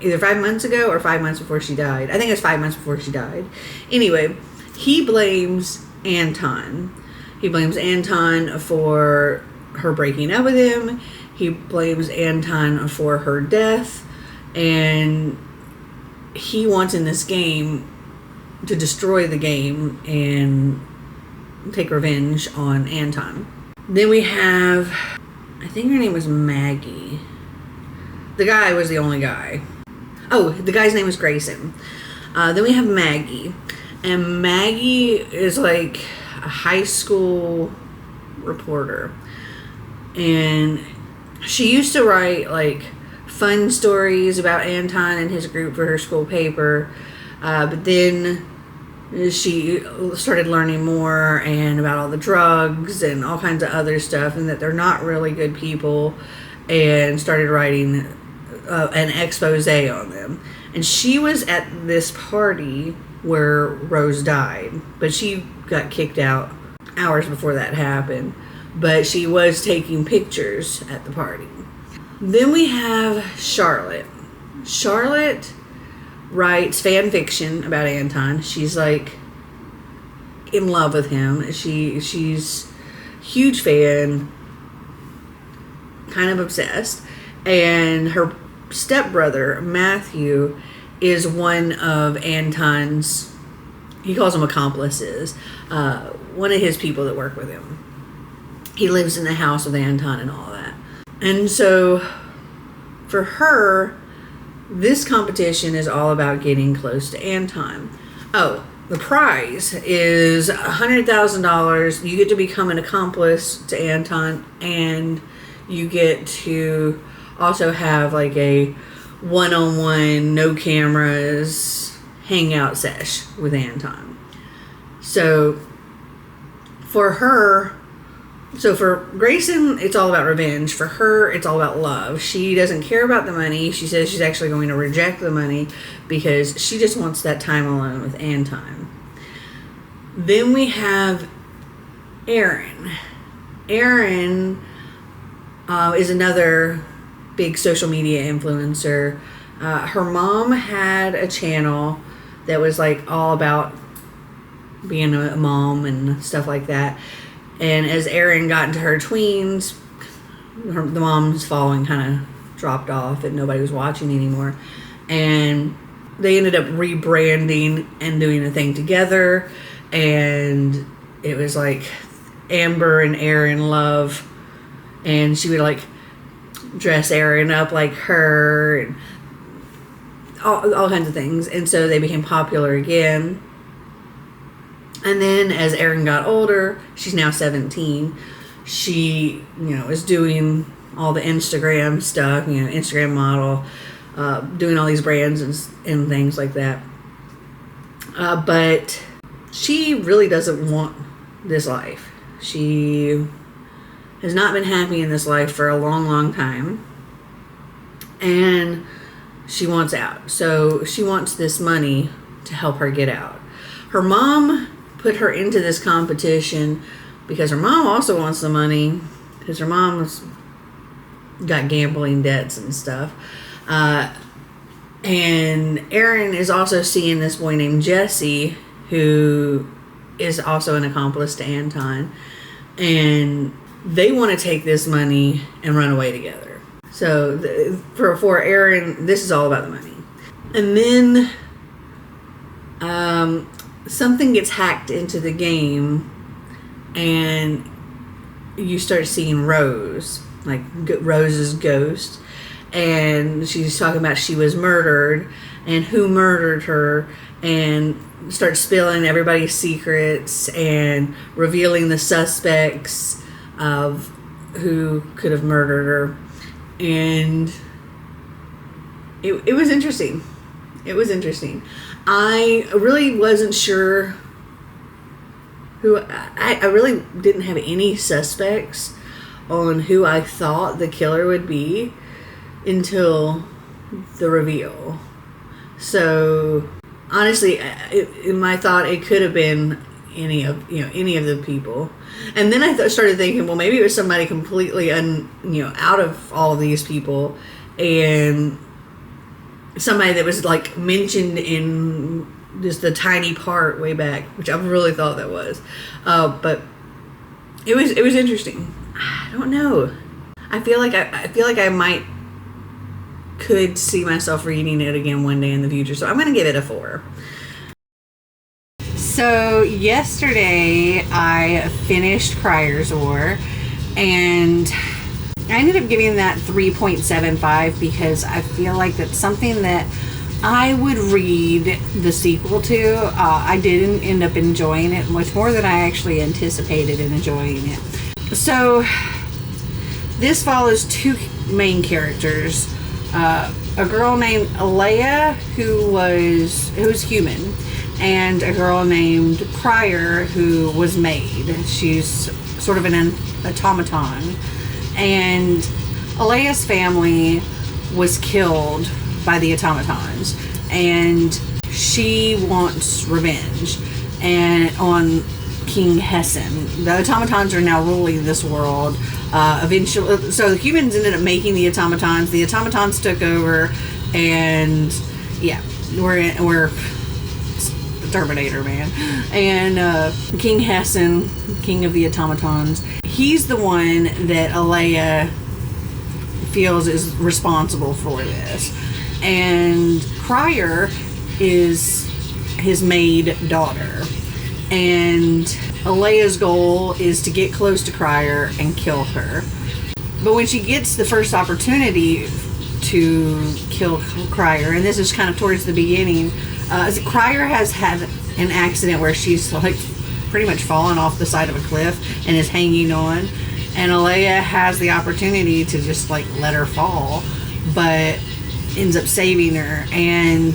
either 5 months ago or 5 months before she died. I think it was 5 months before she died. Anyway, he blames Anton. He blames Anton for her breaking up with him. He blames Anton for her death. And he wants in this game to destroy the game and take revenge on Anton. Then we have, I think her name was Maggie. The guy was the only guy. Oh, the guy's name was Grayson. Then we have Maggie. And Maggie is like a high school reporter. And she used to write like fun stories about Anton and his group for her school paper. But then she started learning more and about all the drugs and all kinds of other stuff, and that they're not really good people, and started writing an expose on them. And she was at this party where Rose died, but she got kicked out hours before that happened. But she was taking pictures at the party. Then we have Charlotte. Charlotte writes fan fiction about Anton. She's like in love with him. She's huge fan, kind of obsessed. And her stepbrother, Matthew, is one of Anton's, he calls them accomplices, one of his people that work with him. He lives in the house with Anton and all that. And so for her, this competition is all about getting close to Anton. Oh, the prize is $100,000. You get to become an accomplice to Anton, and you get to also have like a one-on-one, no cameras, hangout sesh with Anton. So for Grayson, it's all about revenge. For her, it's all about love. She doesn't care about the money. She says she's actually going to reject the money because she just wants that time alone with Anton. Then we have Erin. Erin is another big social media influencer. Her mom had a channel that was like all about being a mom and stuff like that. And as Erin got into her tweens, the mom's following kind of dropped off and nobody was watching anymore. And they ended up rebranding and doing a thing together. And it was like Amber and Erin love. And she would like dress Erin up like her and all kinds of things. And so they became popular again. And then as Erin got older, she's now 17, she, is doing all the Instagram stuff, Instagram model, doing all these brands and things like that. But she really doesn't want this life. She has not been happy in this life for a long, long time. And she wants out. So she wants this money to help her get out. Her mom put her into this competition because her mom also wants the money because her mom's got gambling debts and stuff. And Erin is also seeing this boy named Jesse, who is also an accomplice to Anton. And they want to take this money and run away together. So for Erin, this is all about the money. And then something gets hacked into the game and you start seeing Rose, like Rose's ghost. And she's talking about she was murdered and who murdered her, and starts spilling everybody's secrets and revealing the suspects of who could have murdered her. And it was interesting. It was interesting. I really wasn't sure who... I really didn't have any suspects on who I thought the killer would be until the reveal. So honestly, in my thought, it could have been any of the people. And then I started thinking, well, maybe it was somebody completely out of all of these people, and somebody that was like mentioned in just the tiny part way back, which I really thought that was. But it was interesting. I don't know. I feel like I could see myself reading it again one day in the future. So I'm going to give it a 4. So yesterday I finished Crier's War, and I ended up giving that 3.75 because I feel like that's something that I would read the sequel to. I didn't end up enjoying it much more than I actually anticipated in enjoying it. So this follows 2 main characters. A girl named Alea who's human, and a girl named Crier who was made. She's sort of an automaton. And Alea's family was killed by the automatons, and she wants revenge on King Hixson. The automatons are now ruling this world. Eventually, so the humans ended up making the automatons. The automatons took over, and yeah, we're the Terminator, man. And King Hixson, king of the automatons, he's the one that Alea feels is responsible for this. And Crier is his maid daughter. And Alea's goal is to get close to Crier and kill her. But when she gets the first opportunity to kill Crier, and this is kind of towards the beginning, Crier has had an accident where she's like pretty much fallen off the side of a cliff and is hanging on, and Alea has the opportunity to just like let her fall, but ends up saving her. And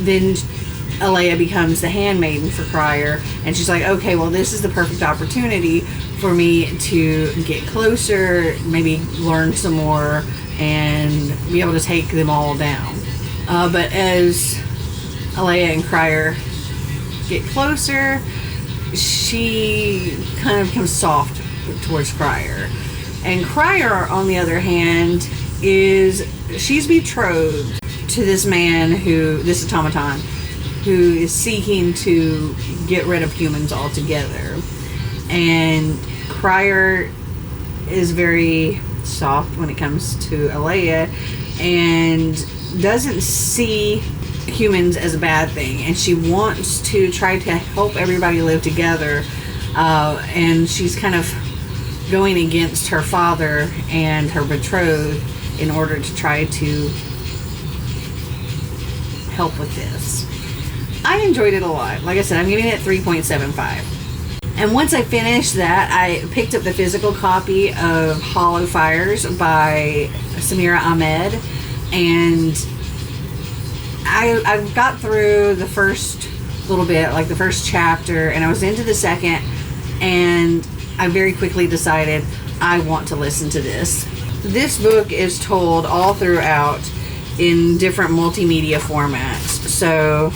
then Alea becomes the handmaiden for Crier, and she's like, okay, well, this is the perfect opportunity for me to get closer, maybe learn some more, and be able to take them all down. But as Alea and Crier get closer, she kind of becomes soft towards Crier. And Crier, on the other hand, she's betrothed to this man this automaton, who is seeking to get rid of humans altogether. And Crier is very soft when it comes to Alea and doesn't see humans as a bad thing, and she wants to try to help everybody live together, and she's kind of going against her father and her betrothed in order to try to help with this. I enjoyed it a lot. Like I said, I'm giving it 3.75. And once I finished that, I picked up the physical copy of Hollow Fires by Samira Ahmed, and I got through the first little bit, like the first chapter, and I was into the second, and I very quickly decided I want to listen to this. This book is told all throughout in different multimedia formats. So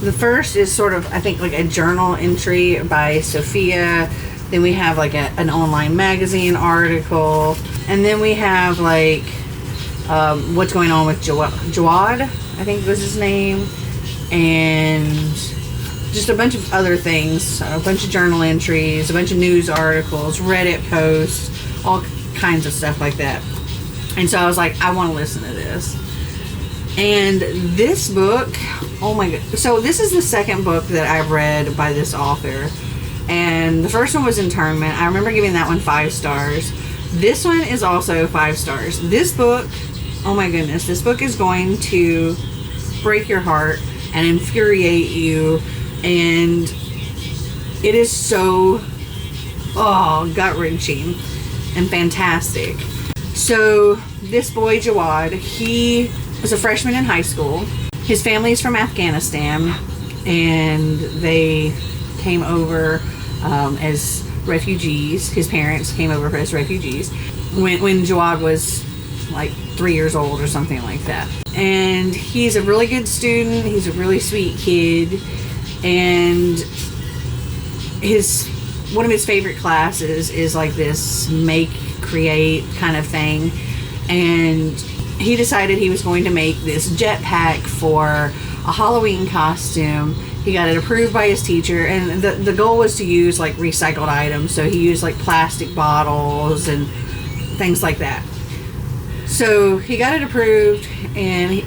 the first is sort of, I think, like a journal entry by Sophia. Then we have like an online magazine article. And then we have like what's going on with Jawad, I think was his name. And just a bunch of other things. A bunch of journal entries, a bunch of news articles, Reddit posts, all kinds of stuff like that. And so I was like, I want to listen to this. And this book, oh my god. So this is the second book that I've read by this author. And the first one was Internment. I remember giving that one 5 stars. This one is also 5 stars. This book, oh my goodness, this book is going to break your heart and infuriate you. And it is so, gut-wrenching and fantastic. So this boy, Jawad, he was a freshman in high school. His family is from Afghanistan, and they came over as refugees. His parents came over as refugees when Jawad was like 3 years old or something like that. And he's a really good student. He's a really sweet kid. And one of his favorite classes is like this make, create kind of thing. And he decided he was going to make this jetpack for a Halloween costume. He got it approved by his teacher, and the goal was to use like recycled items. So he used like plastic bottles and things like that. So he got it approved, and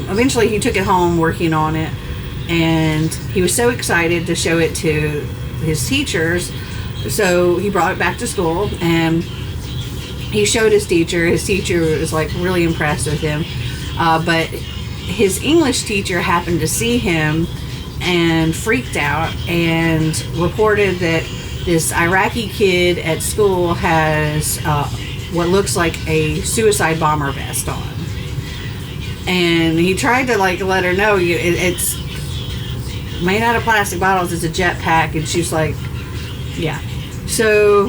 eventually he took it home working on it. And he was so excited to show it to his teachers. So he brought it back to school, and he showed his teacher. His teacher was like really impressed with him. But his English teacher happened to see him and freaked out and reported that this Iraqi kid at school has what looks like a suicide bomber vest on. And he tried to like let her know it's made out of plastic bottles, it's a jetpack, and she's like, yeah. So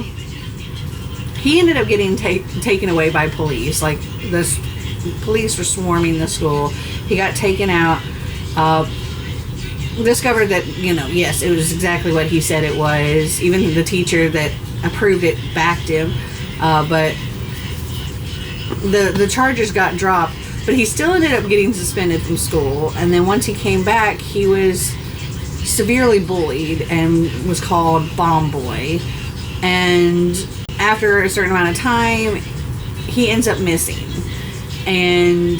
he ended up getting taken away by police. Like the police were swarming the school. He got taken out. Discovered that, yes, it was exactly what he said it was. Even the teacher that approved it backed him. But the charges got dropped. But he still ended up getting suspended from school. And then once he came back, he was severely bullied and was called Bomb Boy. And after a certain amount of time, he ends up missing. And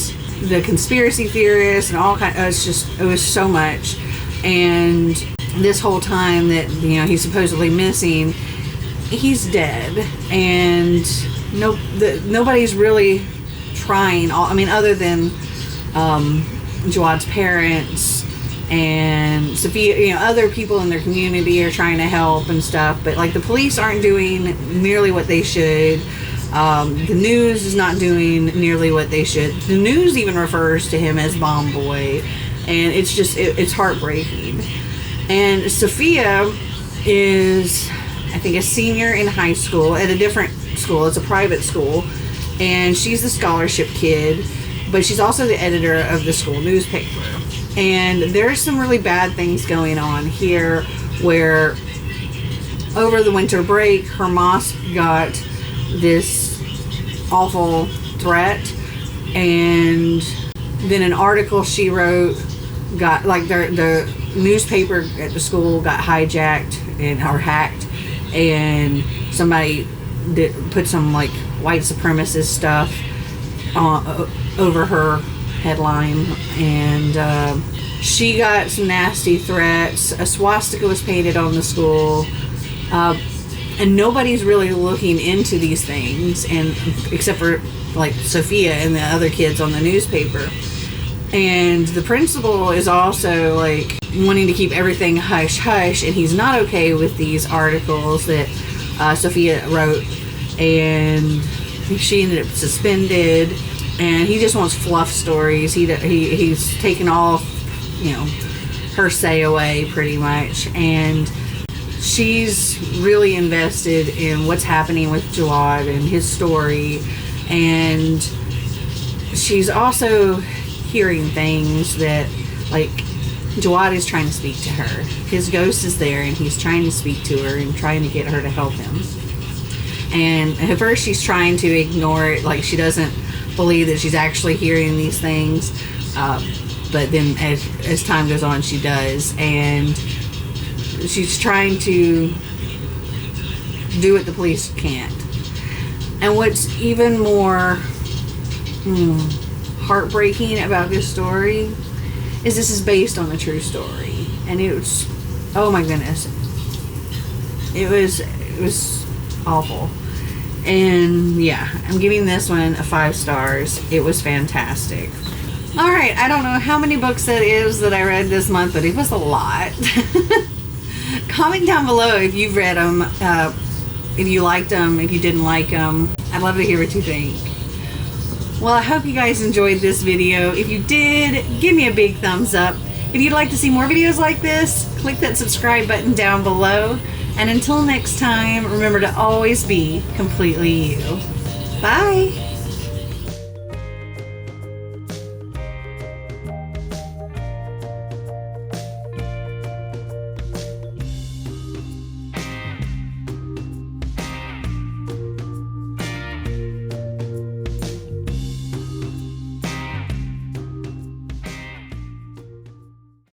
the conspiracy theorists and all kinds, it was so much. And this whole time that, he's supposedly missing, he's dead. And nobody's really trying, other than Jawad's parents and Sophia, other people in their community are trying to help and stuff, but like the police aren't doing nearly what they should. The news is not doing nearly what they should. The news even refers to him as Bomb Boy, and it's just it's heartbreaking. And Sophia is, I think, a senior in high school at a different school. It's a private school, and she's the scholarship kid, but she's also the editor of the school newspaper. And there's some really bad things going on here, where over the winter break, her mosque got this awful threat, and then an article she wrote got, like, the newspaper at the school got hijacked or hacked, and somebody put some, like, white supremacist stuff over her headline, and she got some nasty threats. A swastika was painted on the school, and nobody's really looking into these things, and except for, like, Sophia and the other kids on the newspaper. And the principal is also, like, wanting to keep everything hush hush, and he's not okay with these articles that Sophia wrote, and she ended up suspended, and he just wants fluff stories. He's taken all, you know, her say away pretty much, and she's really invested in what's happening with Jawad and his story, and she's also hearing things that, like, Jawad is trying to speak to her. His ghost is there, and he's trying to speak to her and trying to get her to help him. And at first she's trying to ignore it, like she doesn't believe that she's actually hearing these things, but then as time goes on, she does, and she's trying to do what the police can't. And what's even more heartbreaking about this story is this is based on a true story, and it was, oh my goodness, it was awful. And yeah, I'm giving this one a 5 stars. It was fantastic. All right, I don't know how many books that is that I read this month, but it was a lot. Comment down below if you've read them, if you liked them, if you didn't like them. I'd love to hear what you think. Well, I hope you guys enjoyed this video. If you did, give me a big thumbs up. If you'd like to see more videos like this, click that subscribe button down below. And until next time, remember to always be completely you. Bye!